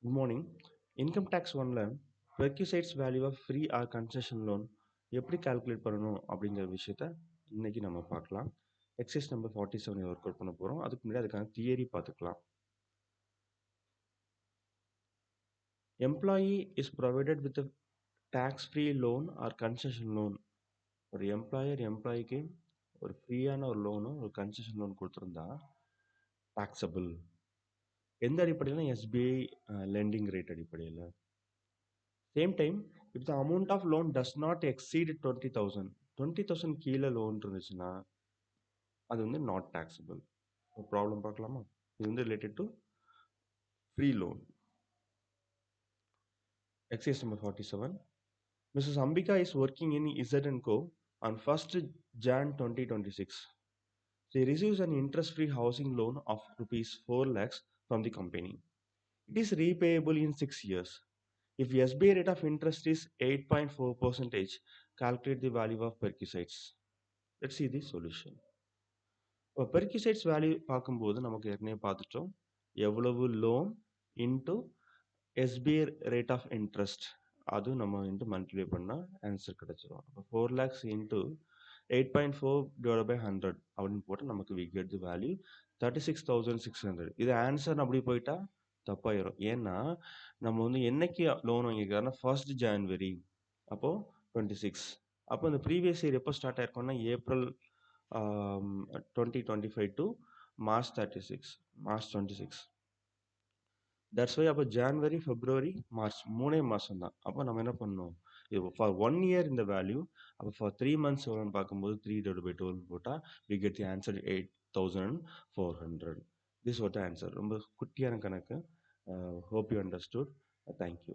Good morning. Income tax ஒன்ல perquisites value of free or concession loan எப்படி calculate பண்ணணும் அப்படிங்கிற விஷயத்த இன்னைக்கு நம்ம பார்க்கலாம். எக்ஸசைஸ் நம்பர் 47 ஒர்க் அவுட் பண்ண போகிறோம். அதுக்கு முன்னாடி அதுக்கான தியரி பார்த்துக்கலாம். Employee is provided with tax free loan or concession loan. ஒரு எம்ப்ளாய்க்கு ஒரு ஃப்ரீயான ஒரு லோனும் ஒரு கன்செஷன் லோன் கொடுத்துருந்தா டாக்ஸபிள். எந்த அடிப்படையில்? எஸ்பிஐ லெண்டிங் ரேட் அடிப்படையில். Same time, if the amount of loan does not exceed 20,000 கீழே லோன் இருந்துச்சுன்னா அது வந்து நாட் taxable. ப்ராப்ளம் பார்க்கலாமா? இது வந்து related to free loan. Exercise number 47. Mrs. Ambika is working in Z&Co on 1st Jan 2026. She receives an interest-free housing loan of rupees 4 lakhs from the company. It is repayable in 6 years. If SBI rate of interest is 8.4%, calculate the value of perquisites. Let's see the solution. இப்போ பெர்க்யூசைட்ஸ் value பார்க்கும்போது நமக்கு ஏற்கனவே பார்த்துட்டோம். எவ்வளவு loan into SBI rate of interest அது நம்ம வந்து multiply பண்ணால் ஆன்சர் கிடச்சிரும். அப்போ 4 lakhs இன்ட்டு 8.4 டிவைட் பை 100 அப்படின்னு போட்டால் நமக்கு வி கெட் தி வேல்யூ 36,600. இது ஆன்சர் அப்படி போயிட்டா தப்பாயிரும். ஏன்னா நம்ம வந்து என்னைக்கு லோன் வாங்கியிருக்காருன்னா 1st January, அப்போது 26. அப்போ இந்த ப்ரீவியஸ் இயர் எப்போ ஸ்டார்ட் ஆயிருக்கோம்னா April 2025 to March 26. That's why அப்போ ஜான்வரி, பிப்ரவரி, மார்ச் 3 மாதம் தான். அப்போ நம்ம என்ன பண்ணணும்? இது ஃபார் 1 இயர் இந்த வேல்யூ. அப்போ ஃபார் 3 months எவ்வளோன்னு பார்க்கும்போது 3/12 போட்டால் we get the answer 8,400. This what the answer. ரொம்ப குட்டியான கணக்கு. Hope you understood. தேங்க்யூ.